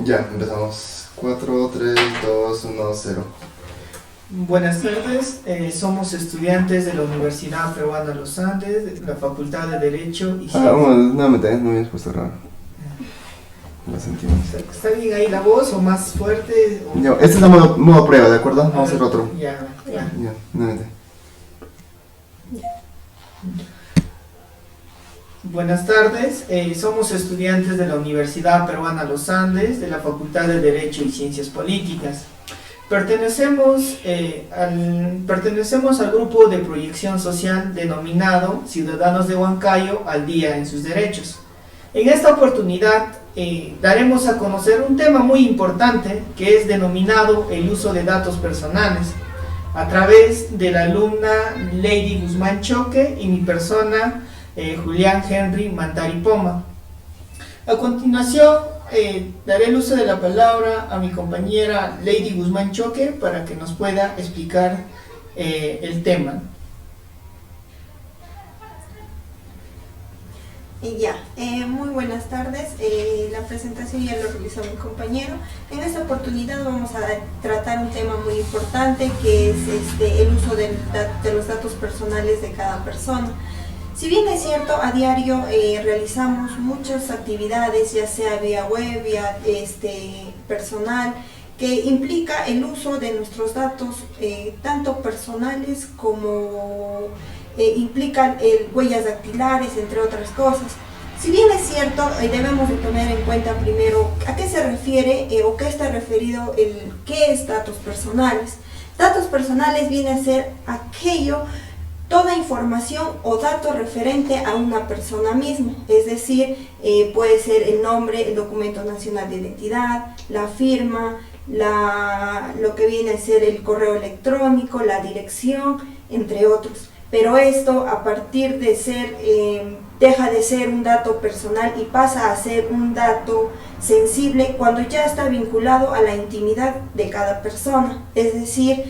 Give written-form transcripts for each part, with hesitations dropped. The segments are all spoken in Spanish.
Ya, empezamos. 4, 3, 2, 1, 0. Buenas tardes, somos estudiantes de la Universidad Peruana Los Andes, de la Facultad de Derecho y Ciencias. Nuevamente, no me habías puesto raro. Lo sentimos. ¿Está bien ahí la voz o más fuerte? O... Ya, este es el modo prueba, ¿de acuerdo? Vamos a hacer otro. Ya. Ya, nuevamente. Buenas tardes, somos estudiantes de la Universidad Peruana Los Andes, de la Facultad de Derecho y Ciencias Políticas. Pertenecemos al grupo de proyección social denominado Ciudadanos de Huancayo al Día en sus Derechos. En esta oportunidad daremos a conocer un tema muy importante que es denominado el uso de datos personales, a través de la alumna Lady Guzmán Choque y mi persona, Julián Henry Mantari Poma. A continuación, daré el uso de la palabra a mi compañera Lady Guzmán Choque para que nos pueda explicar el tema. Muy buenas tardes. La presentación ya lo realizó mi compañero. En esta oportunidad vamos a tratar un tema muy importante que es el uso de los datos personales de cada persona. Si bien es cierto, a diario realizamos muchas actividades, ya sea vía web, vía personal, que implica el uso de nuestros datos, tanto personales como implican huellas dactilares, entre otras cosas. Si bien es cierto, debemos de tener en cuenta primero a qué se refiere o qué está referido qué es datos personales. Datos personales viene a ser toda información o dato referente a una persona misma, es decir, puede ser el nombre, el documento nacional de identidad, la firma, lo que viene a ser el correo electrónico, la dirección, entre otros. Pero esto, a partir de deja de ser un dato personal y pasa a ser un dato sensible cuando ya está vinculado a la intimidad de cada persona, es decir,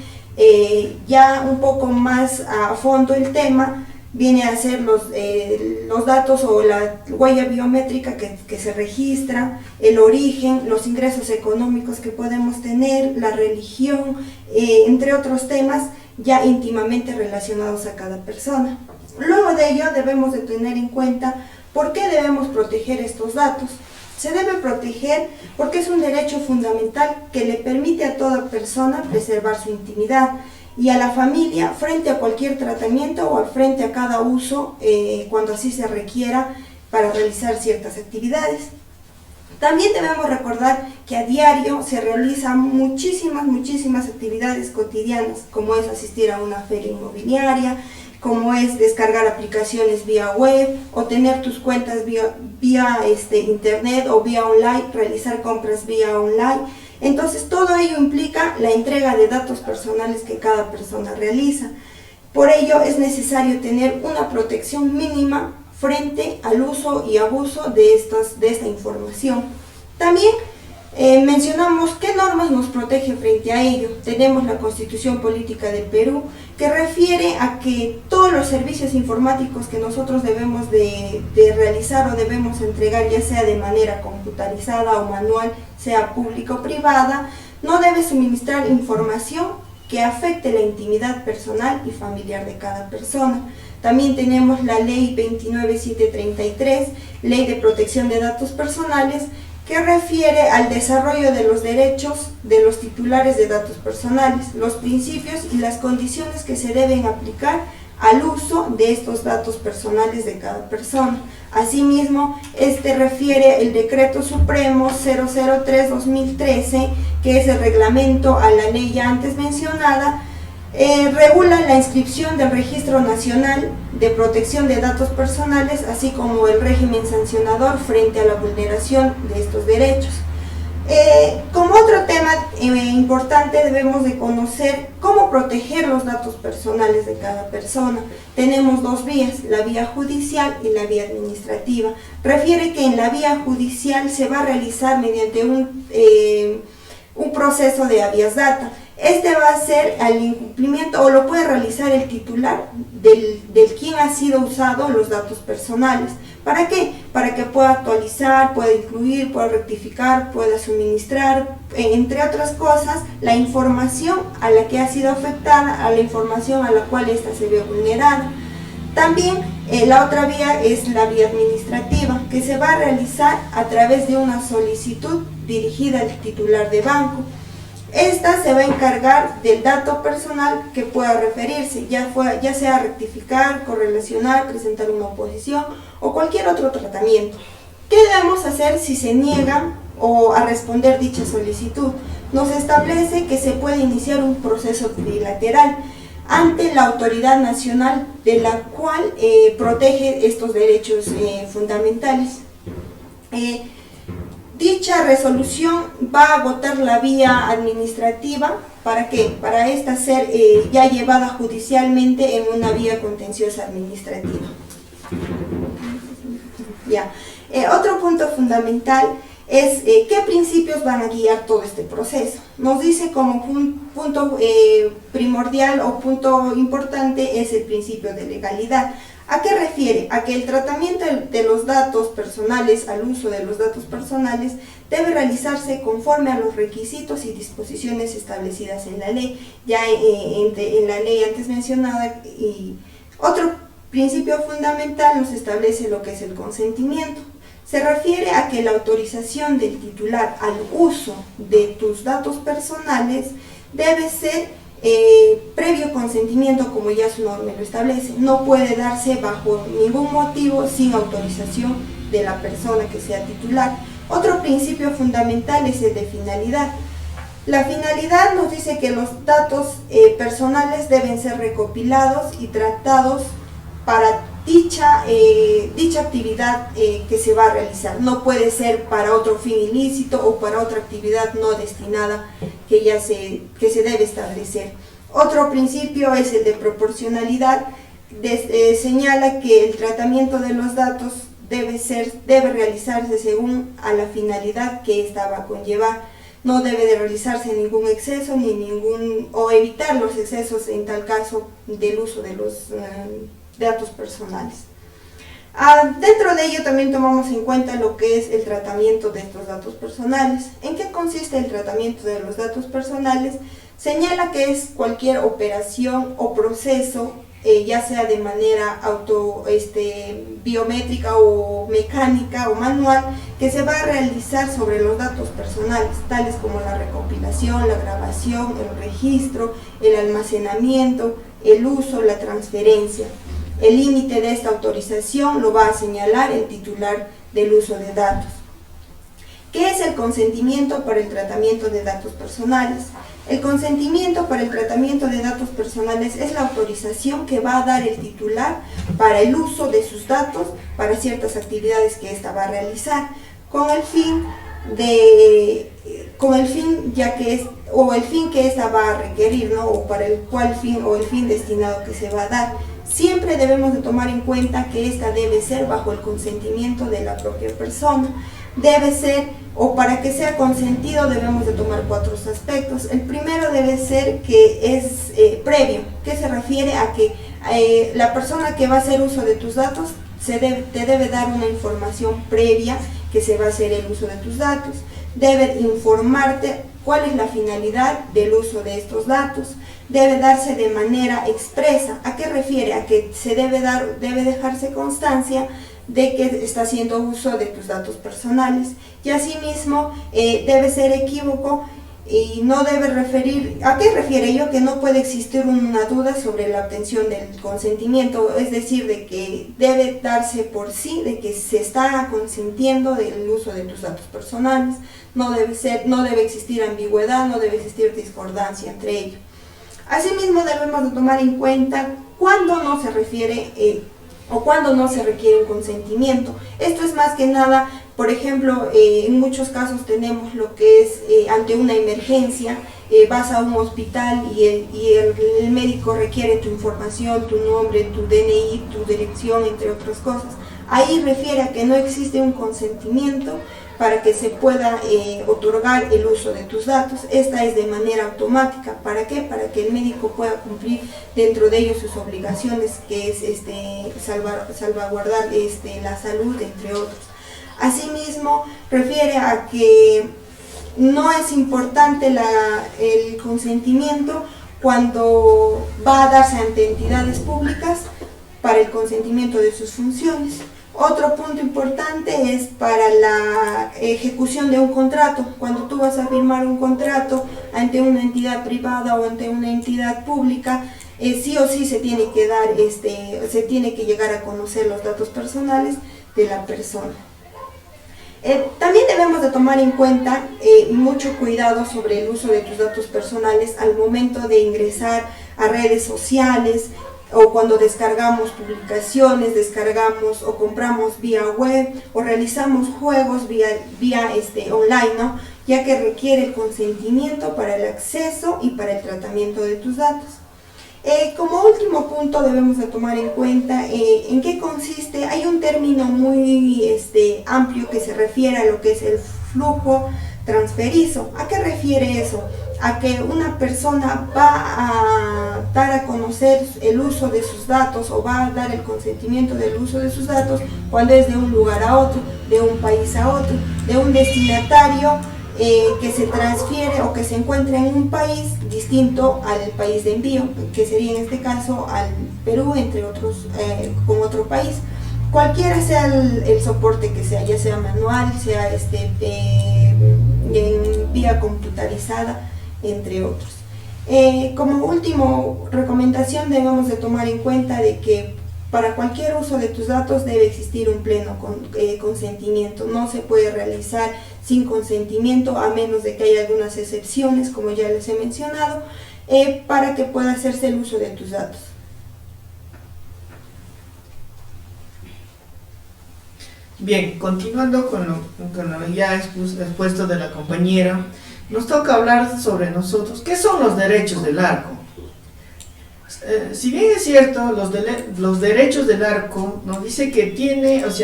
ya un poco más a fondo el tema viene a ser los datos o la huella biométrica que se registra, el origen, los ingresos económicos que podemos tener, la religión, entre otros temas ya íntimamente relacionados a cada persona. Luego de ello debemos de tener en cuenta por qué debemos proteger estos datos. Se debe proteger porque es un derecho fundamental que le permite a toda persona preservar su intimidad y a la familia frente a cualquier tratamiento o frente a cada uso cuando así se requiera para realizar ciertas actividades. También debemos recordar que a diario se realizan muchísimas actividades cotidianas, como es asistir a una feria inmobiliaria, como es descargar aplicaciones vía web o tener tus cuentas vía internet o vía online, realizar compras vía online. Entonces todo ello implica la entrega de datos personales que cada persona realiza. Por ello es necesario tener una protección mínima frente al uso y abuso de esta información. También mencionamos qué normas nos protegen frente a ello. Tenemos la Constitución Política del Perú, que refiere a que todos los servicios informáticos que nosotros debemos de realizar o debemos entregar, ya sea de manera computarizada o manual, sea pública o privada, no debe suministrar información que afecte la intimidad personal y familiar de cada persona. También tenemos la Ley 29733, Ley de Protección de Datos Personales, que refiere al desarrollo de los derechos de los titulares de datos personales, los principios y las condiciones que se deben aplicar al uso de estos datos personales de cada persona. Asimismo, refiere el Decreto Supremo 003-2013, que es el reglamento a la ley ya antes mencionada, regula la inscripción del Registro Nacional de Protección de Datos Personales, así como el régimen sancionador frente a la vulneración de estos derechos. Como otro tema importante, debemos de conocer cómo proteger los datos personales de cada persona. Tenemos dos vías, la vía judicial y la vía administrativa. Refiere que en la vía judicial se va a realizar mediante un proceso de habeas data. Este va a ser al incumplimiento o lo puede realizar el titular del quien ha sido usado los datos personales. ¿Para qué? Para que pueda actualizar, pueda incluir, pueda rectificar, pueda suministrar, entre otras cosas, la información a la que ha sido afectada, a la información a la cual ésta se ve vulnerada. También la otra vía es la vía administrativa, que se va a realizar a través de una solicitud dirigida al titular de banco. Esta se va a encargar del dato personal que pueda referirse, ya sea rectificar, correlacionar, presentar una oposición o cualquier otro tratamiento. ¿Qué debemos hacer si se niegan a responder dicha solicitud? Nos establece que se puede iniciar un proceso bilateral ante la autoridad nacional de la cual protege estos derechos fundamentales. Dicha resolución va a agotar la vía administrativa. ¿Para qué? Para esta ser ya llevada judicialmente en una vía contenciosa administrativa. Ya. Otro punto fundamental es qué principios van a guiar todo este proceso. Nos dice como punto primordial o punto importante es el principio de legalidad. ¿A qué refiere? A que el tratamiento de los datos personales, al uso de los datos personales, debe realizarse conforme a los requisitos y disposiciones establecidas en la ley, ya en la ley antes mencionada. Y otro principio fundamental nos establece lo que es el consentimiento. Se refiere a que la autorización del titular al uso de tus datos personales debe ser previo consentimiento, como ya su norma lo establece. No puede darse bajo ningún motivo sin autorización de la persona que sea titular. Otro principio fundamental es el de finalidad. La finalidad nos dice que los datos personales deben ser recopilados y tratados para dicha actividad que se va a realizar. No puede ser para otro fin ilícito o para otra actividad no destinada que se debe establecer. Otro principio es el de proporcionalidad. Señala que el tratamiento de los datos debe realizarse según a la finalidad que ésta va a conllevar. No debe de realizarse ningún exceso o evitar los excesos en tal caso del uso de los datos personales. Dentro de ello también tomamos en cuenta lo que es el tratamiento de estos datos personales. ¿En qué consiste el tratamiento de los datos personales? Señala que es cualquier operación o proceso, ya sea de manera biométrica o mecánica o manual, que se va a realizar sobre los datos personales, tales como la recopilación, la grabación, el registro, el almacenamiento, el uso, la transferencia. El límite de esta autorización lo va a señalar el titular del uso de datos. ¿Qué es el consentimiento para el tratamiento de datos personales? El consentimiento para el tratamiento de datos personales es la autorización que va a dar el titular para el uso de sus datos para ciertas actividades que ésta va a realizar, el fin que ésta va a requerir, ¿no? O para el fin destinado que se va a dar. Siempre debemos de tomar en cuenta que esta debe ser bajo el consentimiento de la propia persona. Debe ser, o para que sea consentido debemos de tomar 4 aspectos. El primero debe ser que es previo, que se refiere a que la persona que va a hacer uso de tus datos te debe dar una información previa que se va a hacer el uso de tus datos. Debe informarte cuál es la finalidad del uso de estos datos. Debe darse de manera expresa. ¿A qué refiere? A que debe dejarse constancia de que está haciendo uso de tus datos personales. Y asimismo debe ser equívoco y no debe referir. ¿A qué refiere ello? Que no puede existir una duda sobre la obtención del consentimiento, es decir, de que debe darse por sí de que se está consintiendo del uso de tus datos personales. No debe existir ambigüedad, no debe existir discordancia entre ellos. Asimismo debemos de tomar en cuenta cuándo no se refiere o cuándo no se requiere un consentimiento. Esto es más que nada, por ejemplo, en muchos casos tenemos lo que es ante una emergencia, vas a un hospital y el médico requiere tu información, tu nombre, tu DNI, tu dirección, entre otras cosas. Ahí refiere a que no existe un consentimiento para que se pueda otorgar el uso de tus datos. Esta es de manera automática. ¿Para qué? Para que el médico pueda cumplir dentro de ellos sus obligaciones, que es salvaguardar la salud, entre otros. Asimismo, refiere a que no es importante el consentimiento cuando va a darse ante entidades públicas para el consentimiento de sus funciones. Otro punto importante es para la ejecución de un contrato. Cuando tú vas a firmar un contrato ante una entidad privada o ante una entidad pública, sí o sí se tiene que dar, se tiene que llegar a conocer los datos personales de la persona. También debemos de tomar en cuenta mucho cuidado sobre el uso de tus datos personales al momento de ingresar a redes sociales, o cuando descargamos publicaciones, descargamos o compramos vía web, o realizamos juegos vía online, ¿no? Ya que requiere el consentimiento para el acceso y para el tratamiento de tus datos. Como último punto debemos de tomar en cuenta en qué consiste. Hay un término muy amplio que se refiere a lo que es el flujo transferizo. ¿A qué refiere eso? A que una persona va a dar a conocer el uso de sus datos, o va a dar el consentimiento del uso de sus datos cuando es de un lugar a otro, de un país a otro, de un destinatario que se transfiere o que se encuentra en un país distinto al país de envío, que sería en este caso al Perú, entre otros, con otro país. Cualquiera sea el soporte que sea, ya sea manual, sea en vía computarizada, entre otros. Como último recomendación, debemos de tomar en cuenta de que para cualquier uso de tus datos debe existir un pleno consentimiento. No se puede realizar sin consentimiento, a menos de que haya algunas excepciones, como ya les he mencionado, para que pueda hacerse el uso de tus datos. Bien, continuando con lo ya expuesto de la compañera, nos toca hablar sobre nosotros. ¿Qué son los derechos del ARCO? Si bien es cierto, los derechos del ARCO nos dice que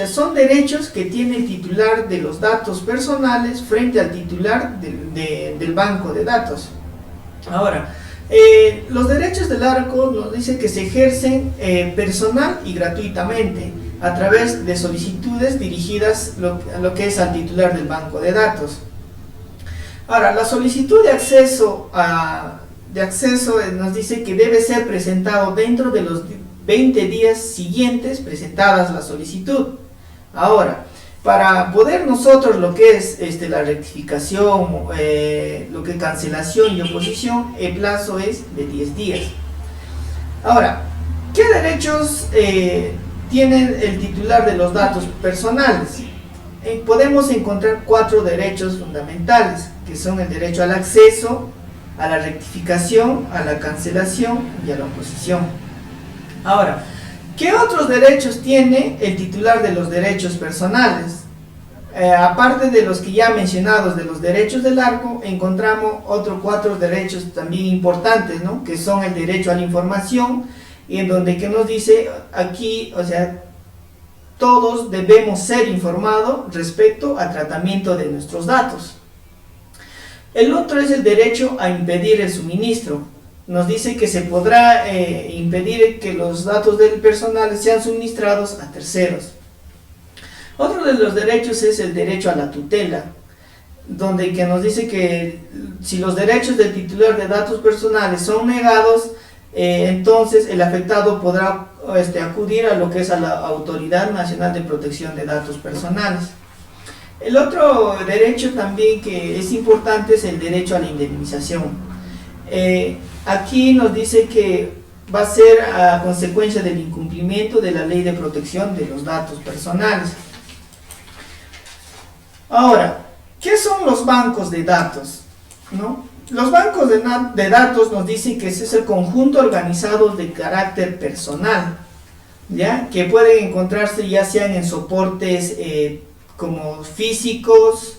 son derechos que tiene el titular de los datos personales frente al titular del banco de datos. Ahora, los derechos del ARCO nos dice que se ejercen personal y gratuitamente a través de solicitudes dirigidas a lo que es al titular del banco de datos. Ahora, la solicitud de acceso nos dice que debe ser presentado dentro de los 20 días siguientes presentadas la solicitud. Ahora, para poder nosotros lo que es la rectificación, lo que es cancelación y oposición, el plazo es de 10 días. Ahora, ¿qué derechos tiene el titular de los datos personales? Podemos encontrar 4 derechos fundamentales, que son el derecho al acceso, a la rectificación, a la cancelación y a la oposición. Ahora, ¿qué otros derechos tiene el titular de los derechos personales? Aparte de los que ya mencionados de los derechos del ARCO, encontramos otros 4 derechos también importantes, ¿no? Que son el derecho a la información, y en donde que nos dice aquí, o sea, todos debemos ser informados respecto al tratamiento de nuestros datos. El otro es el derecho a impedir el suministro. Nos dice que se podrá impedir que los datos del personal sean suministrados a terceros. Otro de los derechos es el derecho a la tutela, donde que nos dice que si los derechos del titular de datos personales son negados, entonces el afectado podrá acudir a lo que es a la Autoridad Nacional de Protección de Datos Personales. El otro derecho también que es importante es el derecho a la indemnización. Aquí nos dice que va a ser a consecuencia del incumplimiento de la Ley de Protección de los Datos Personales. Ahora, ¿qué son los bancos de datos? ¿No? Los bancos de datos nos dicen que ese es el conjunto organizado de carácter personal, ¿ya? Que pueden encontrarse ya sean en soportes como físicos,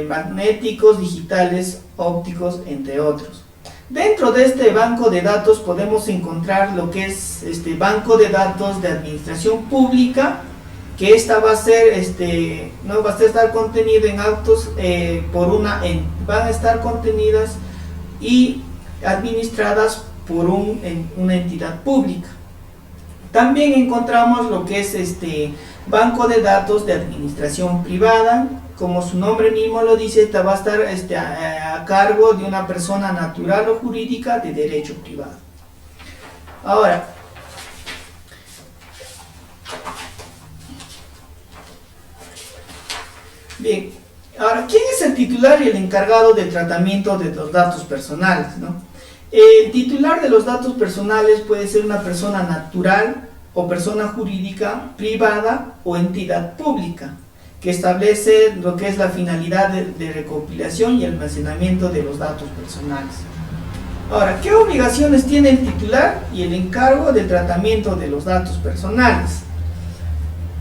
magnéticos, digitales, ópticos, entre otros. Dentro de este banco de datos podemos encontrar lo que es banco de datos de administración pública que esta va a ser no va a estar contenido en autos van a estar contenidas y administradas por una entidad pública. También encontramos lo que es banco de datos de administración privada. Como su nombre mismo lo dice, esta va a estar a cargo de una persona natural o jurídica de derecho privado. Ahora, bien, ahora, ¿quién es el titular y el encargado del tratamiento de los datos personales, ¿no? El titular de los datos personales puede ser una persona natural o persona jurídica privada o entidad pública, que establece lo que es la finalidad de recopilación y almacenamiento de los datos personales. Ahora, ¿qué obligaciones tiene el titular y el encargo del tratamiento de los datos personales?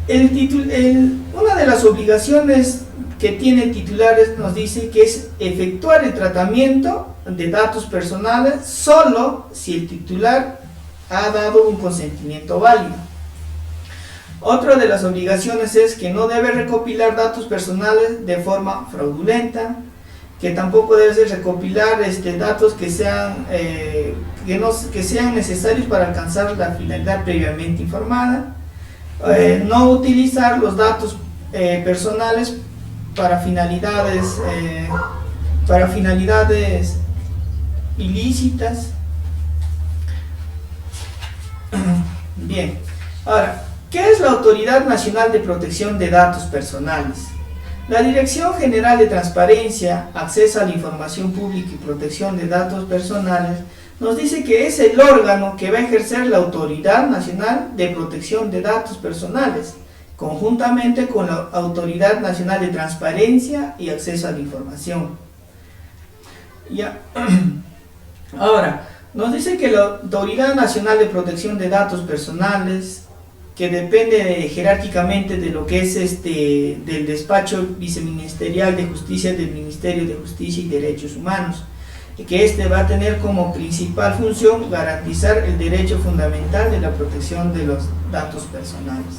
Una de las obligaciones que tiene el titular nos dice que es efectuar el tratamiento de datos personales solo si el titular ha dado un consentimiento válido. Otra de las obligaciones es que no debe recopilar datos personales de forma fraudulenta, que tampoco debe recopilar datos que sean necesarios para alcanzar la finalidad previamente informada, no utilizar los datos personales para finalidades ilícitas. Bien, ahora, ¿qué es la Autoridad Nacional de Protección de Datos Personales? La Dirección General de Transparencia, Acceso a la Información Pública y Protección de Datos Personales nos dice que es el órgano que va a ejercer la Autoridad Nacional de Protección de Datos Personales, conjuntamente con la Autoridad Nacional de Transparencia y Acceso a la Información. Ya. Ahora, nos dice que la Autoridad Nacional de Protección de Datos Personales, que depende jerárquicamente de lo que es del despacho viceministerial de justicia del Ministerio de Justicia y Derechos Humanos, que va a tener como principal función garantizar el derecho fundamental de la protección de los datos personales.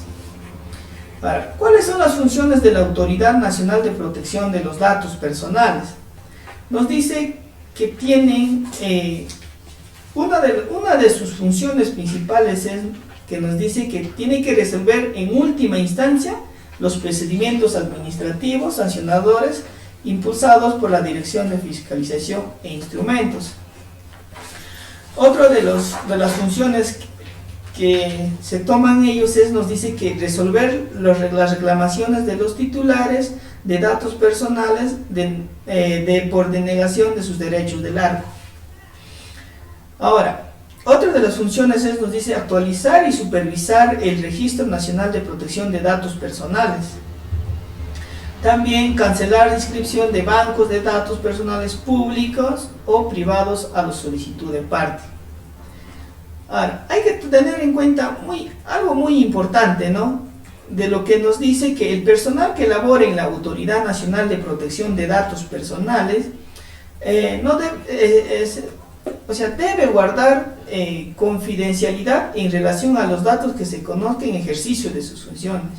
Ahora, ¿cuáles son las funciones de la Autoridad Nacional de Protección de los Datos Personales? Nos dice que tienen una de sus funciones principales es que nos dice que tiene que resolver en última instancia los procedimientos administrativos sancionadores impulsados por la Dirección de Fiscalización e Instrumentos. Otra de las funciones que se toman ellos nos dice que resolver las reclamaciones de los titulares de datos personales por denegación de sus derechos de largo. Ahora, otra de las funciones nos dice actualizar y supervisar el Registro Nacional de Protección de Datos Personales. También cancelar la inscripción de bancos de datos personales públicos o privados a la solicitud de parte. Ahora, hay que tener en cuenta algo muy importante, ¿no? De lo que nos dice que el personal que labora en la Autoridad Nacional de Protección de Datos Personales debe guardar confidencialidad en relación a los datos que se conozcan en ejercicio de sus funciones.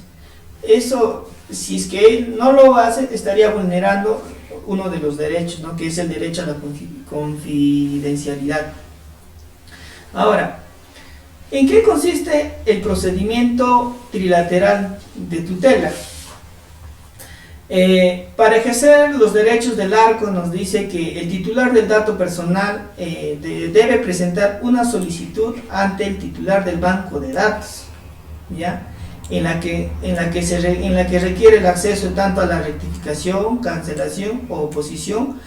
Eso, si es que él no lo hace, estaría vulnerando uno de los derechos, ¿no? Que es el derecho a la confidencialidad. Ahora, ¿en qué consiste el procedimiento trilateral de tutela? Para ejercer los derechos del ARCO nos dice que el titular del dato personal debe presentar una solicitud ante el titular del banco de datos, ¿ya? en la que requiere el acceso tanto a la rectificación, cancelación o oposición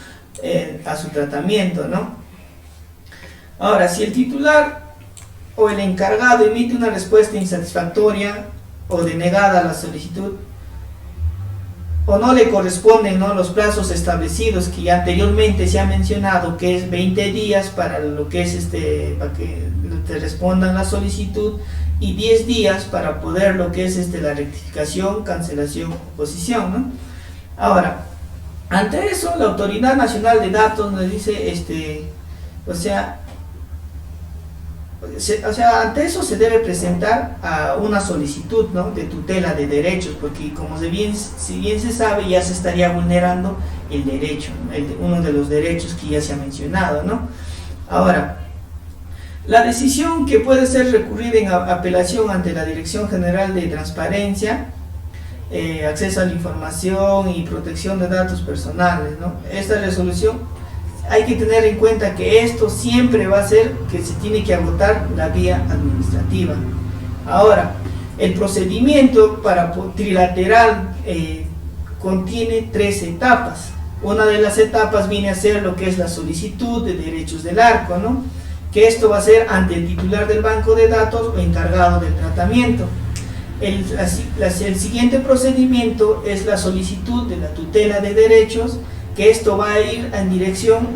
a su tratamiento, ¿no? Ahora, si el titular o el encargado emite una respuesta insatisfactoria o denegada a la solicitud, o no le corresponden, ¿no?, los plazos establecidos que ya anteriormente se ha mencionado, que es 20 días para lo que es para que te respondan la solicitud y 10 días para poder lo que es la rectificación, cancelación, oposición, ¿no? Ahora, ante eso la Autoridad Nacional de Datos nos dice, o sea, ante eso se debe presentar a una solicitud, ¿no?, de tutela de derechos, porque como si bien se sabe, ya se estaría vulnerando el derecho, ¿no?, uno de los derechos que ya se ha mencionado, ¿no? Ahora, la decisión que puede ser recurrida en apelación ante la Dirección General de Transparencia, Acceso a la Información y Protección de Datos Personales, ¿no? Esta resolución, hay que tener en cuenta que esto siempre va a ser que se tiene que agotar la vía administrativa. Ahora, el procedimiento para trilateral contiene 3 etapas. Una de las etapas viene a ser lo que es la solicitud de derechos del ARCO, ¿no?, que esto va a ser ante el titular del banco de datos o encargado del tratamiento. El siguiente procedimiento es la solicitud de la tutela de derechos, que esto va a ir en dirección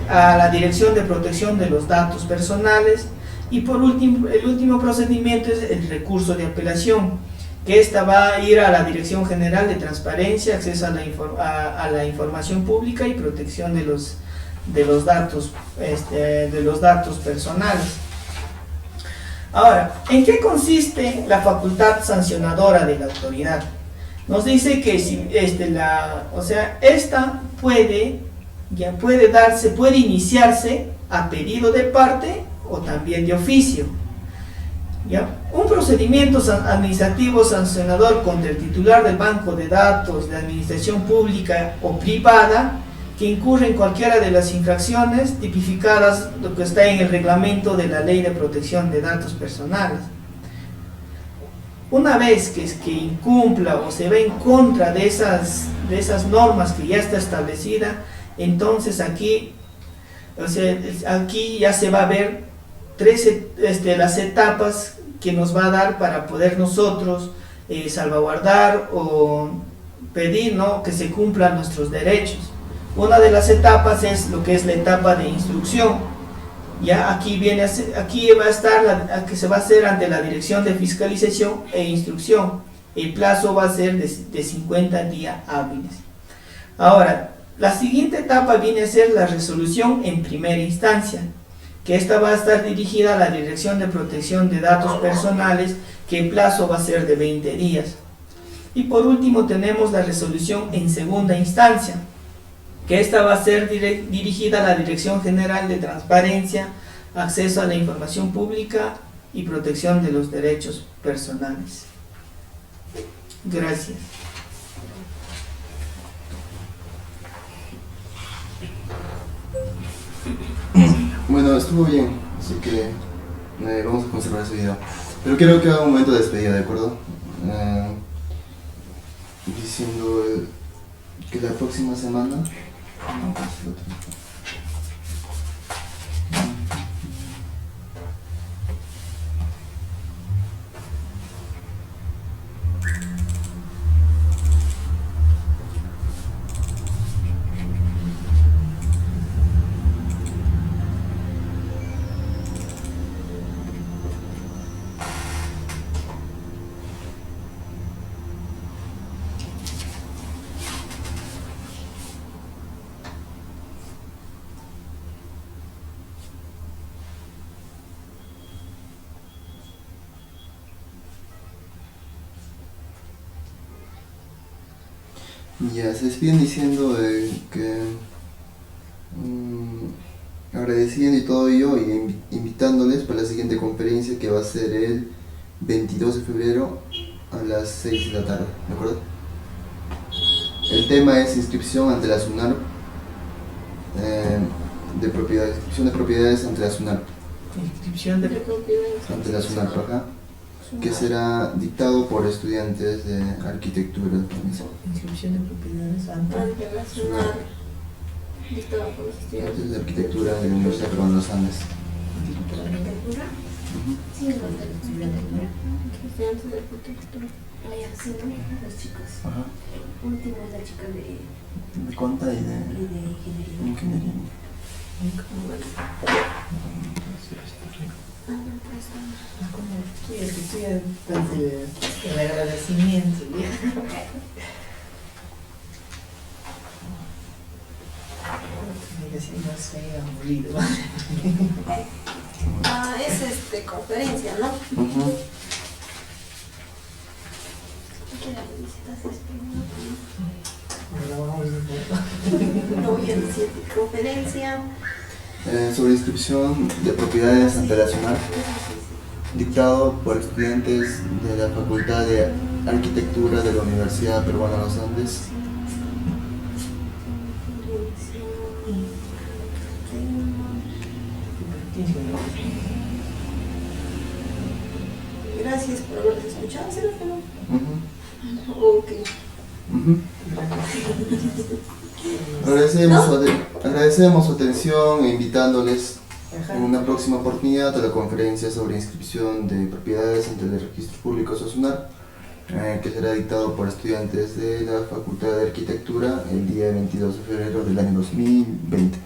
a la Dirección de Protección de los Datos Personales, y por último, el último procedimiento es el recurso de apelación, que esta va a ir a la Dirección General de Transparencia, Acceso a la Información Pública y Protección de los datos personales. Ahora, ¿en qué consiste la facultad sancionadora de la autoridad? Nos dice que si esta puede iniciarse a pedido de parte o también de oficio, ¿ya? Un procedimiento administrativo sancionador contra el titular del banco de datos de administración pública o privada que incurre en cualquiera de las infracciones tipificadas, lo que está en el reglamento de la Ley de Protección de Datos Personales. Una vez que incumpla o se va en contra de esas normas que ya está establecida, entonces aquí ya se va a ver las etapas que nos va a dar para poder nosotros salvaguardar o pedir, ¿no?, que se cumplan nuestros derechos. Una de las etapas es lo que es la etapa de instrucción. Ya aquí va a estar que se va a hacer ante la Dirección de Fiscalización e Instrucción. El plazo va a ser de 50 días hábiles. Ahora, la siguiente etapa viene a ser la resolución en primera instancia, que esta va a estar dirigida a la Dirección de Protección de Datos Personales, que el plazo va a ser de 20 días. Y por último tenemos la resolución en segunda instancia, que esta va a ser dirigida a la Dirección General de Transparencia, Acceso a la Información Pública y Protección de los Derechos Personales. Gracias. Bueno, estuvo bien, así que vamos a conservar ese video. Pero quiero que haga un momento de despedida, ¿de acuerdo? Diciendo que la próxima semana... Ya, se despiden diciendo que agradeciendo y todo ello y invitándoles para la siguiente conferencia que va a ser el 22 de febrero a las 6 de la tarde, ¿de acuerdo? El tema es inscripción ante la SUNARP, inscripción de propiedades ante la SUNARP. Inscripción de propiedades ante la SUNARP, ajá, que será dictado por estudiantes de arquitectura. Inscripción de propiedades ante la SUNARP, dictado por los estudiantes de arquitectura de la Universidad Peruana de los Andes. ¿Arquitectura? Sí, los de arquitectura. Estudiantes de arquitectura. Sí, ¿no? Los chicos. Ajá. Último es la chica de conta y de ingeniería. El agradecimiento. Es conferencia, ¿no? Ujú. No voy a decir conferencia. Sobre inscripción de propiedades ante la SUNAT, dictado por estudiantes de la Facultad de Arquitectura de la Universidad Peruana de los Andes. Gracias por habernos escuchado, ¿sí o no? Ujú. Ok. Ujú. Agradecemos su atención e invitándoles en una próxima oportunidad a la conferencia sobre inscripción de propiedades ante el registro público SUNAT, que será dictado por estudiantes de la Facultad de Arquitectura el día 22 de febrero del año 2020.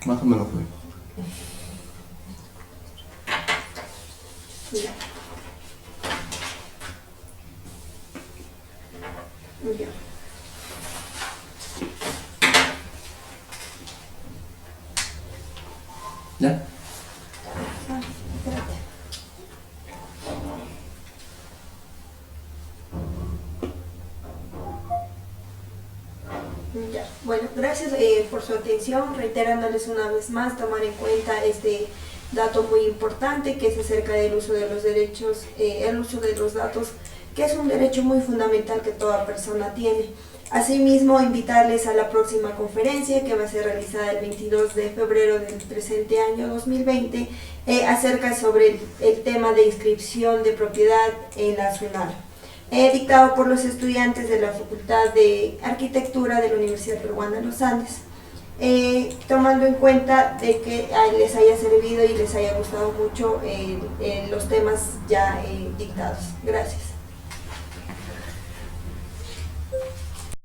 Más o menos fue. Ya. Ya. ¿Ya? Ah, espérate. Ya. Bueno, gracias por su atención, reiterándoles una vez más tomar en cuenta este dato muy importante que es acerca del uso de los derechos, el uso de los datos, que es un derecho muy fundamental que toda persona tiene. Asimismo, invitarles a la próxima conferencia que va a ser realizada el 22 de febrero del presente año 2020 acerca sobre el tema de inscripción de propiedad en la SUNAT, dictado por los estudiantes de la Facultad de Arquitectura de la Universidad Peruana de los Andes. Tomando en cuenta de que les haya servido y les haya gustado mucho los temas ya dictados. Gracias.